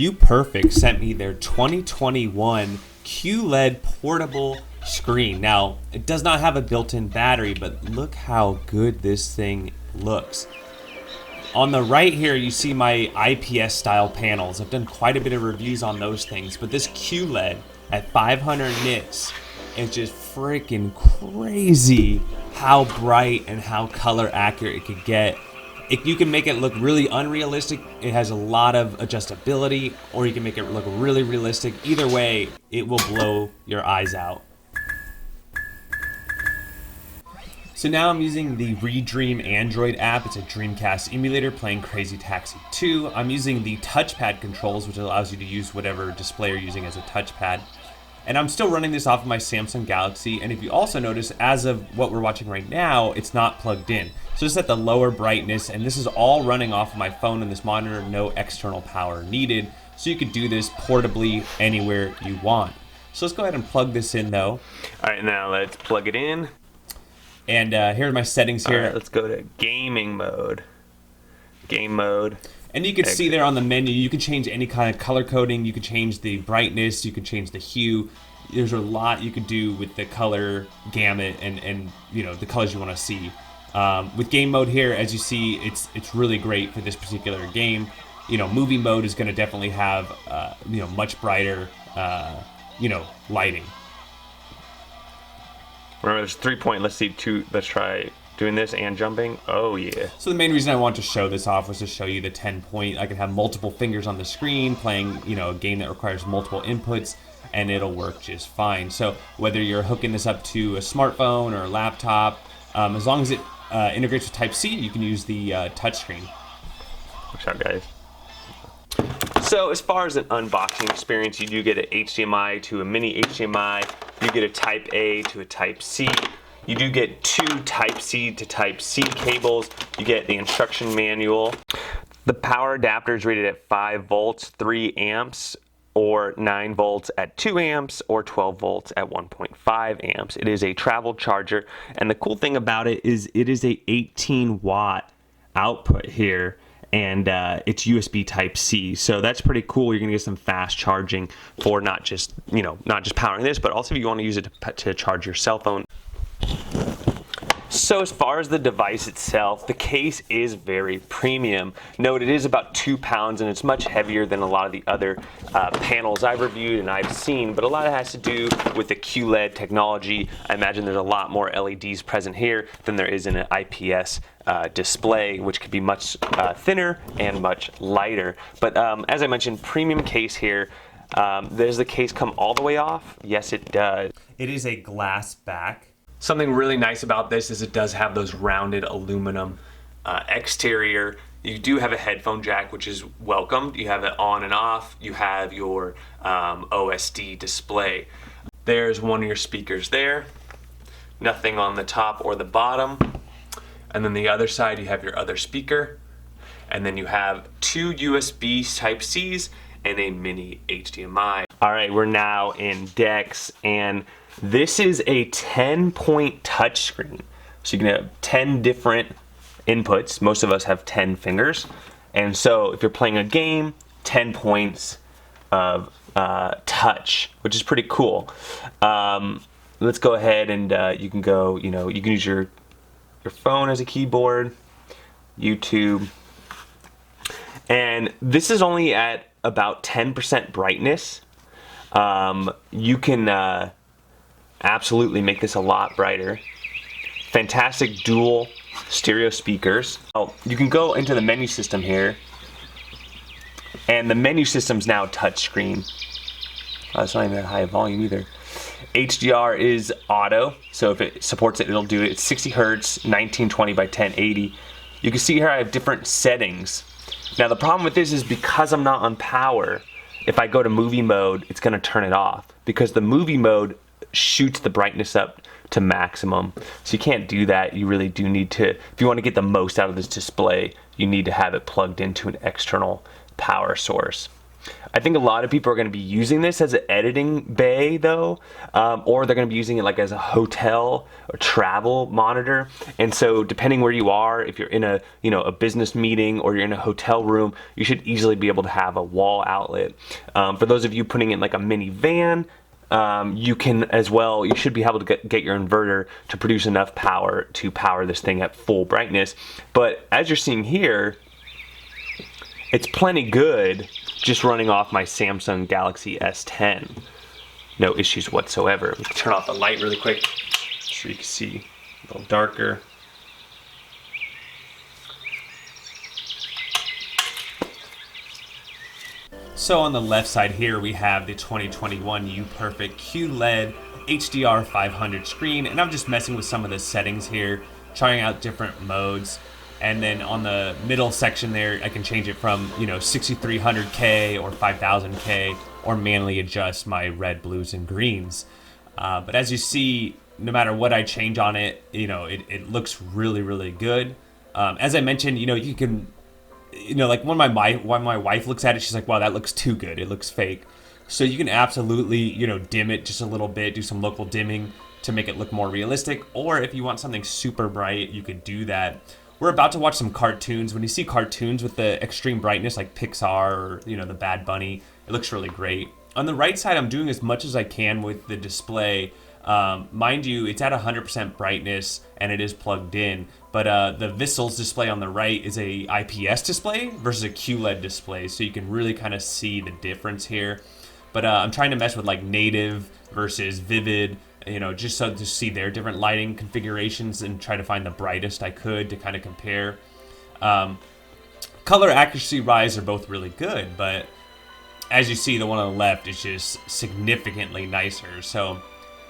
UPERFECT sent me their 2021 QLED portable screen. Now, it does not have a built-in battery, but look how good this thing looks. On the right here, you see my IPS style panels. I've done quite a bit of reviews on those things, but this QLED at 500 nits is just freaking crazy how bright and how color accurate it could get. You can make it look really unrealistic. It has a lot of adjustability, or you can make it look really realistic. Either way, it will blow your eyes out. So now I'm using the Redream Android app. It's a Dreamcast emulator playing Crazy Taxi 2. I'm using the touchpad controls, which allows you to use whatever display you're using as a touchpad. And I'm still running this off of my Samsung Galaxy. And if you also notice, as of what we're watching right now, it's not plugged in. So it's at the lower brightness, and this is all running off of my phone and this monitor, no external power needed. So you could do this portably anywhere you want. So let's go ahead and plug this in though. All right, now let's plug it in. And here are my settings here. All right, let's go to gaming mode. Game mode. And you can see there on the menu, you can change any kind of color coding. You can change the brightness. You can change the hue. There's a lot you can do with the color gamut and you know the colors you want to see. With game mode here, as you see, it's really great for this particular game. You know, movie mode is going to definitely have you know, much brighter you know, lighting. Remember, there's 3 point. Let's try doing this and jumping. Oh yeah. So the main reason I wanted to show this off was to show you the 10 point. I can have multiple fingers on the screen playing, you know, a game that requires multiple inputs, and it'll work just fine. So whether you're hooking this up to a smartphone or a laptop, as long as it integrates with Type-C, you can use the touchscreen. Watch out, guys. So as far as an unboxing experience, you do get an HDMI to a mini HDMI. You get a Type-A to a Type-C. You do get 2 Type-C to Type-C cables. You get the instruction manual. The power adapter is rated at 5 volts, 3 amps, or 9 volts at 2 amps, or 12 volts at 1.5 amps. It is a travel charger, and the cool thing about it is a 18-watt output here, and it's USB Type-C, so that's pretty cool. You're gonna get some fast charging for not just powering this, but also if you want to use it to charge your cell phone. So as far as the device itself, the case is very premium. Note, it is about 2 pounds, and it's much heavier than a lot of the other panels I've reviewed and I've seen, but a lot of it has to do with the QLED technology. I imagine there's a lot more LEDs present here than there is in an IPS display, which could be much thinner and much lighter. But as I mentioned, premium case here. Does the case come all the way off? Yes, it does. It is a glass back. Something really nice about this is it does have those rounded aluminum exterior. You do have a headphone jack, which is welcomed. You have it on and off. You have your OSD display. There's one of your speakers there. Nothing on the top or the bottom. And then the other side, you have your other speaker. And then you have 2 USB Type-Cs and a mini HDMI. All right, we're now in DeX, and this is a 10-point touchscreen. So you can have 10 different inputs. Most of us have 10 fingers. And so if you're playing a game, 10 points of touch, which is pretty cool. Let's go ahead and you can go, you can use your phone as a keyboard, YouTube. And this is only at about 10% brightness. You can absolutely make this a lot brighter. Fantastic dual stereo speakers. Oh, you can go into the menu system here, and the menu system's now touchscreen. It's not even that high a volume either. HDR is auto, so if it supports it, it'll do it. It's 60 hertz, 1920 by 1080. You can see here I have different settings. Now the problem with this is because I'm not on power, if I go to movie mode, it's gonna turn it off because the movie mode shoots the brightness up to maximum. So you can't do that. You really do need to, if you want to get the most out of this display, you need to have it plugged into an external power source. I think a lot of people are going to be using this as an editing bay, though, or they're going to be using it like as a hotel or travel monitor. And so, depending where you are, if you're in a a business meeting or you're in a hotel room, you should easily be able to have a wall outlet. For those of you putting in like a minivan, you can as well. You should be able to get your inverter to produce enough power to power this thing at full brightness. But as you're seeing here, it's plenty good just running off my Samsung Galaxy S10. No issues whatsoever. We can turn off the light really quick so you can see a little darker. So on the left side here, we have the 2021 UPERFECT QLED HDR 500 screen, and I'm just messing with some of the settings here, trying out different modes. And then on the middle section there, I can change it from 6300K or 5000K, or manually adjust my red, blues, and greens. But as you see, no matter what I change on it, it looks really, really good. As I mentioned, you can, like when my wife looks at it, she's like, wow, that looks too good. It looks fake. So you can absolutely, dim it just a little bit, do some local dimming to make it look more realistic. Or if you want something super bright, you could do that. We're about to watch some cartoons. When you see cartoons with the extreme brightness like Pixar or, the Bad Bunny, it looks really great. On the right side, I'm doing as much as I can with the display. Mind you, it's at 100% brightness and it is plugged in. But the Vissel's display on the right is a IPS display versus a QLED display. So you can really kind of see the difference here. But I'm trying to mess with like native versus vivid, just so to see their different lighting configurations and try to find the brightest I could to kind of compare. Color accuracy wise are both really good, but as you see, the one on the left is just significantly nicer. So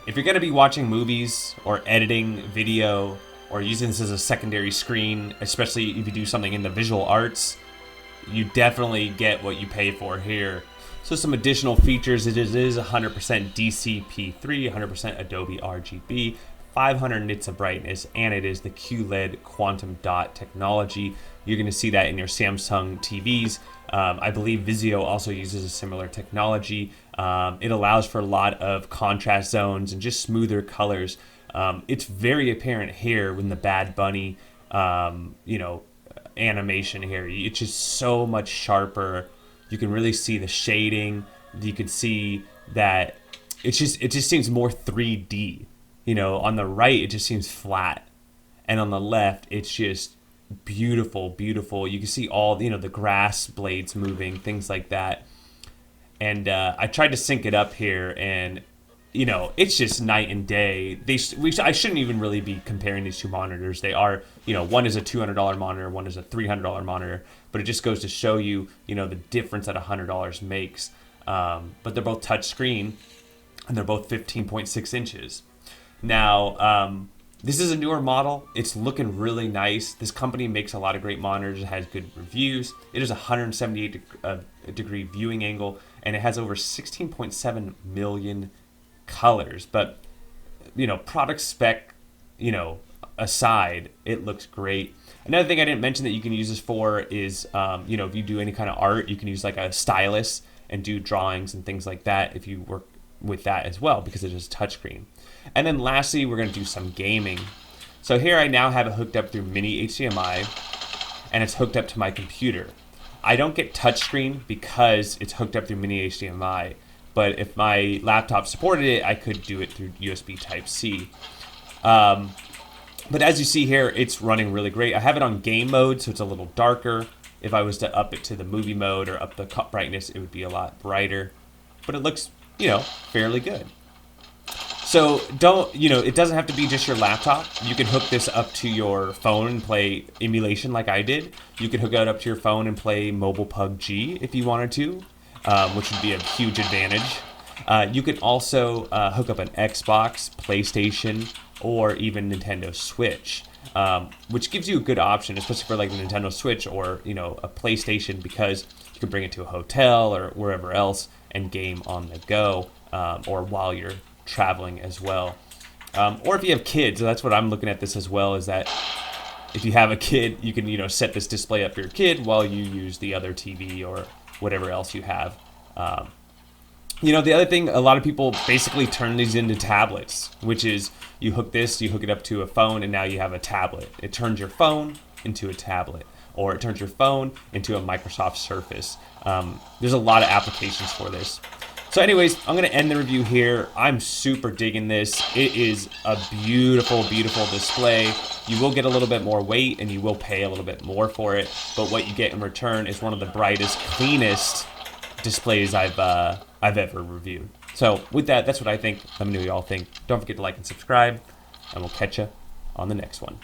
if you're going to be watching movies or editing video or using this as a secondary screen, especially if you do something in the visual arts, you definitely get what you pay for here. So some additional features, it is 100% DCP3, 100% Adobe RGB, 500 nits of brightness, and it is the QLED quantum dot technology. You're going to see that in your Samsung TVs. I believe Vizio also uses a similar technology. It allows for a lot of contrast zones and just smoother colors. It's very apparent here in the Bad Bunny, animation here. It's just so much sharper. You can really see the shading. You can see that it just seems more 3D. On the right, it just seems flat. And on the left, it's just beautiful, beautiful. You can see all, the grass blades moving, things like that. And I tried to sync it up here, and, it's just night and day. I shouldn't even really be comparing these two monitors. They are, one is a $200 monitor, one is a $300 monitor. But it just goes to show you, the difference that $100 makes. But they're both touchscreen, and they're both 15.6 inches. Now, this is a newer model. It's looking really nice. This company makes a lot of great monitors. It has good reviews. It is a 178 degree viewing angle, and it has over 16.7 million colors. But, product spec, aside, it looks great. Another thing I didn't mention that you can use this for is, if you do any kind of art, you can use like a stylus and do drawings and things like that if you work with that as well, because it is touchscreen. And then lastly, we're going to do some gaming. So here I now have it hooked up through mini HDMI, and it's hooked up to my computer. I don't get touchscreen because it's hooked up through mini HDMI, but if my laptop supported it, I could do it through USB Type-C. But as you see here, it's running really great. I have it on game mode, so it's a little darker. If I was to up it to the movie mode or up the brightness, it would be a lot brighter. But it looks, fairly good. So it doesn't have to be just your laptop. You can hook this up to your phone and play emulation like I did. You could hook it up to your phone and play mobile PUBG if you wanted to, which would be a huge advantage. You can also hook up an Xbox, PlayStation, or even Nintendo Switch, which gives you a good option, especially for like the Nintendo Switch or a PlayStation, because you can bring it to a hotel or wherever else and game on the go, or while you're traveling as well. Or if you have kids, that's what I'm looking at this as well, is that if you have a kid, you can set this display up for your kid while you use the other TV or whatever else you have. You know, the other thing, a lot of people basically turn these into tablets, which is you hook it up to a phone, and now you have a tablet. It turns your phone into a tablet, or it turns your phone into a Microsoft Surface. There's a lot of applications for this. So anyways, I'm going to end the review here. I'm super digging this. It is a beautiful, beautiful display. You will get a little bit more weight, and you will pay a little bit more for it, but what you get in return is one of the brightest, cleanest displays I've ever reviewed. So with that, that's what I think. Let me know what y'all think. Don't forget to like and subscribe, and we'll catch you on the next one.